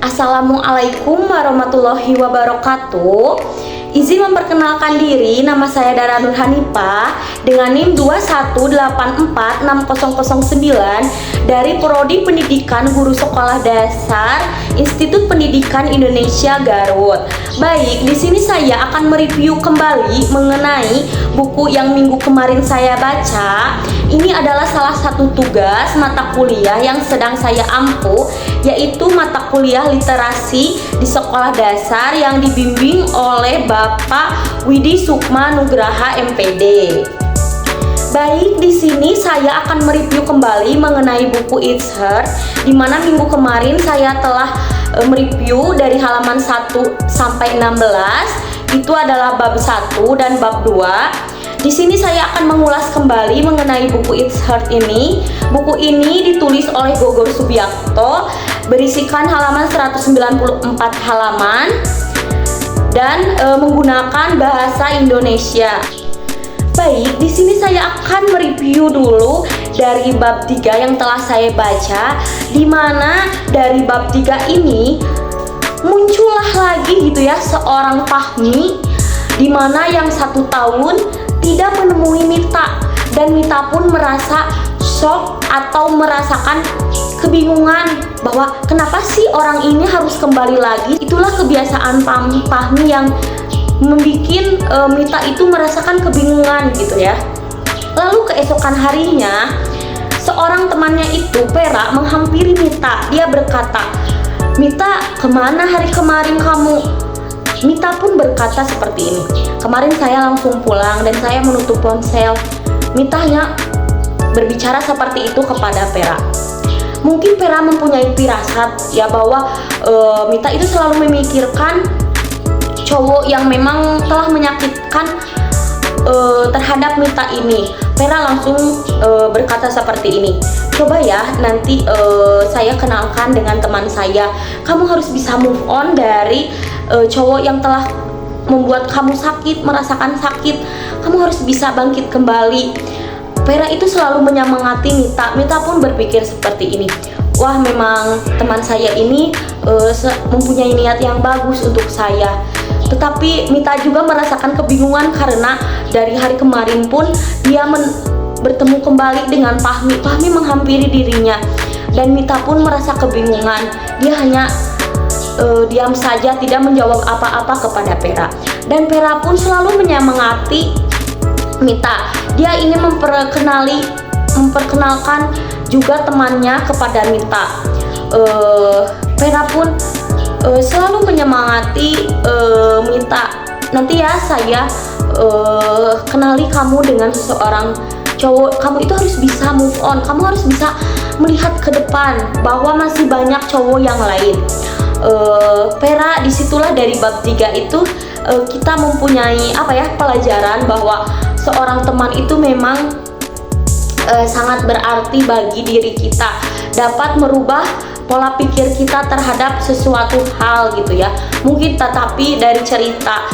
Assalamualaikum warahmatullahi wabarakatuh. Izin memperkenalkan diri, nama saya Dara Nur Hanifah dengan NIM 2184609 dari Prodi Pendidikan Guru Sekolah Dasar Institut Pendidikan Indonesia Garut. Baik, di sini saya akan mereview kembali mengenai buku yang minggu kemarin saya baca. Ini adalah salah satu tugas mata kuliah yang sedang saya ampuh, yaitu mata kuliah literasi di sekolah dasar yang dibimbing oleh Bapak Widi Sukma Nugraha MPD. Baik, di sini saya akan mereview kembali mengenai buku It's Her, di mana minggu kemarin saya telah mereview dari halaman 1 sampai 16. Itu adalah bab 1 dan bab 2. Di sini saya akan mengulas kembali mengenai buku It's Her ini. Buku ini ditulis oleh Gogor Subiakto, berisikan halaman 194 halaman dan menggunakan bahasa Indonesia. Baik, di sini saya akan mereview dulu dari bab 3 yang telah saya baca, di mana dari bab 3 ini muncullah lagi gitu ya seorang Fahmi, di mana yang 1 tahun tidak menemui Mita, dan Mita pun merasa shock atau merasakan kebingungan bahwa kenapa sih orang ini harus kembali lagi. Itulah kebiasaan Fahmi yang membuat Mita itu merasakan kebingungan gitu ya. Lalu keesokan harinya, seorang temannya itu, Pera, menghampiri Mita. Dia berkata, "Mita, kemana hari kemarin kamu?" Mita pun berkata seperti ini, "Kemarin saya langsung pulang dan saya menutup ponsel." Mita hanya berbicara seperti itu kepada Pera. Mungkin Pera mempunyai firasat ya bahwa Mita itu selalu memikirkan cowok yang memang telah menyakitkan terhadap Mita ini. Pera langsung berkata seperti ini, "Coba ya nanti saya kenalkan dengan teman saya. Kamu harus bisa move on dari cowok yang telah membuat kamu sakit, merasakan sakit. Kamu harus bisa bangkit kembali." Pera itu selalu menyemangati Mita. Mita pun berpikir seperti ini, wah, memang teman saya ini mempunyai niat yang bagus untuk saya. Tetapi Mita juga merasakan kebingungan karena dari hari kemarin pun dia bertemu kembali dengan Fahmi. Fahmi menghampiri dirinya dan Mita pun merasa kebingungan. Dia hanya diam saja, tidak menjawab apa-apa kepada Pera. Dan Pera pun selalu menyemangati Mita. Dia ingin memperkenalkan juga temannya kepada Mita. Pera pun selalu menyemangati Mita. "Nanti ya saya kenali kamu dengan seseorang cowok. Kamu itu harus bisa move on. Kamu harus bisa melihat ke depan bahwa masih banyak cowok yang lain." Pera, disitulah dari bab 3 itu kita mempunyai pelajaran bahwa seorang teman itu memang sangat berarti bagi diri kita, dapat merubah pola pikir kita terhadap sesuatu hal gitu ya. Mungkin tetapi dari cerita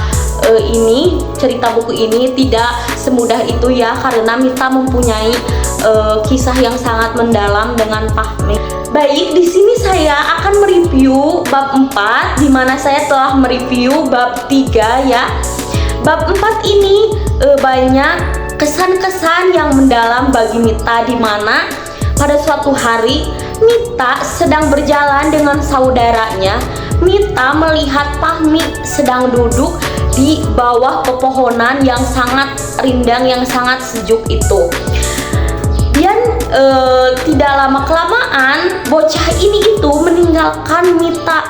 buku ini tidak semudah itu ya, karena Mita mempunyai kisah yang sangat mendalam dengan Fahmi. Baik, di sini saya akan mereview bab 4, di mana saya telah mereview bab 3 ya. Bab 4 ini banyak kesan-kesan yang mendalam bagi Mita, di mana pada suatu hari Mita sedang berjalan dengan saudaranya. Mita melihat Fahmi sedang duduk di bawah pepohonan yang sangat rindang, yang sangat sejuk itu. Dan tidak lama kelamaan bocah ini itu meninggalkan Mita,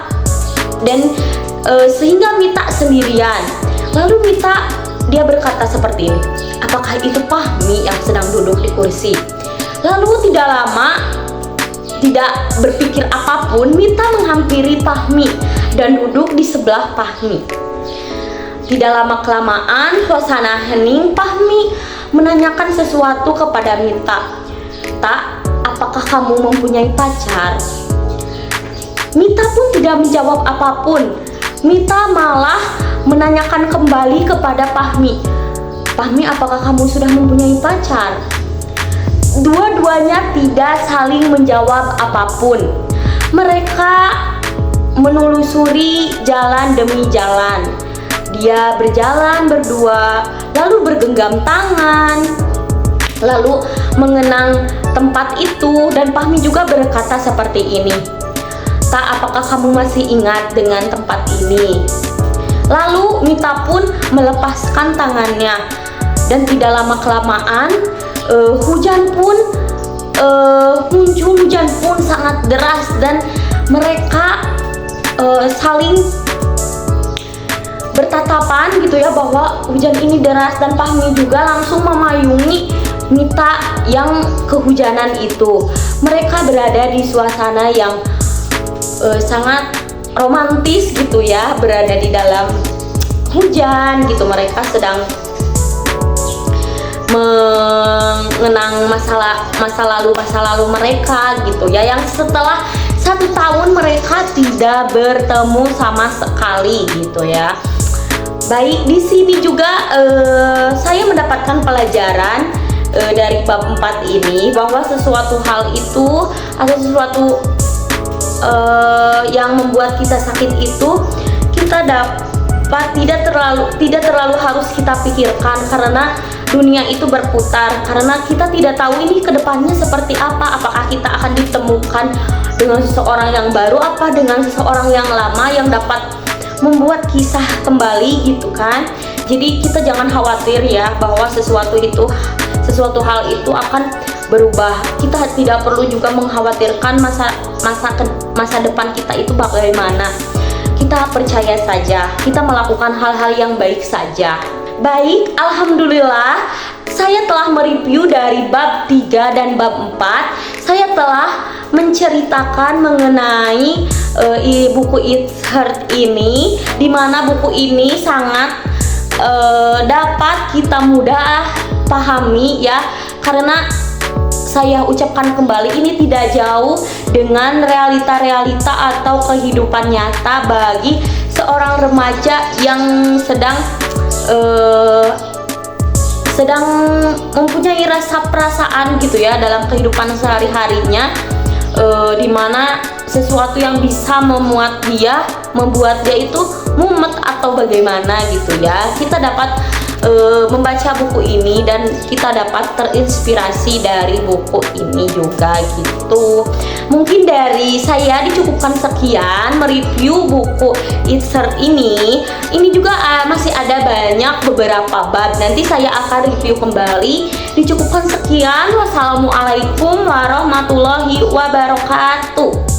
dan sehingga Mita sendirian. Lalu dia berkata seperti ini, "Apakah itu Fahmi yang sedang duduk di kursi?" Lalu tidak lama, tidak berpikir apapun, Mita menghampiri Fahmi dan duduk di sebelah Fahmi. Tidak lama kelamaan, suasana hening. Fahmi menanyakan sesuatu kepada Mita. "Tak, apakah kamu mempunyai pacar?" Mita pun tidak menjawab apapun. Mita malah menanyakan kembali kepada Fahmi, "Fahmi, apakah kamu sudah mempunyai pacar?" Dua-duanya tidak saling menjawab apapun. Mereka menelusuri jalan demi jalan. Dia berjalan berdua, lalu bergenggam tangan, lalu mengenang tempat itu, dan Fahmi juga berkata seperti ini, "Tak, apakah kamu masih ingat dengan tempat ini?" Lalu Mita pun melepaskan tangannya, dan tidak lama kelamaan hujan pun muncul. Hujan pun sangat deras dan mereka saling bertatapan gitu ya, bahwa hujan ini deras, dan Fahmi juga langsung memayungi Mita yang kehujanan itu. Mereka berada di suasana yang sangat romantis gitu ya, berada di dalam hujan gitu. Mereka sedang mengenang masa lalu mereka gitu ya, yang setelah 1 tahun mereka tidak bertemu sama sekali gitu ya. Baik, di sini juga saya mendapatkan pelajaran dari bab 4 ini, bahwa sesuatu hal itu atau sesuatu yang membuat kita sakit itu kita dapat tidak terlalu harus kita pikirkan, karena dunia itu berputar, karena kita tidak tahu ini kedepannya seperti apa. Apakah kita akan ditemukan dengan seseorang yang baru, apa dengan seseorang yang lama yang dapat membuat kisah kembali gitu kan. Jadi kita jangan khawatir ya, bahwa sesuatu hal itu akan berubah. Kita tidak perlu juga mengkhawatirkan masa depan kita itu bagaimana. Kita percaya saja, kita melakukan hal-hal yang baik saja. Baik, alhamdulillah saya telah mereview dari bab 3 dan bab 4. Saya telah menceritakan mengenai buku It's Hurt ini, dimana buku ini sangat dapat kita mudah pahami ya, karena saya ucapkan kembali, ini tidak jauh dengan realita-realita atau kehidupan nyata bagi seorang remaja yang sedang mempunyai rasa perasaan gitu ya dalam kehidupan sehari-harinya, dimana sesuatu yang bisa membuat dia itu mumet atau bagaimana gitu ya. Kita dapat membaca buku ini dan kita dapat terinspirasi dari buku ini juga gitu. Mungkin dari saya dicukupkan sekian mereview buku It's Hurt ini. Ini juga masih ada banyak beberapa bab, nanti saya akan review kembali. Dicukupkan sekian. Wassalamualaikum warahmatullahi wabarakatuh.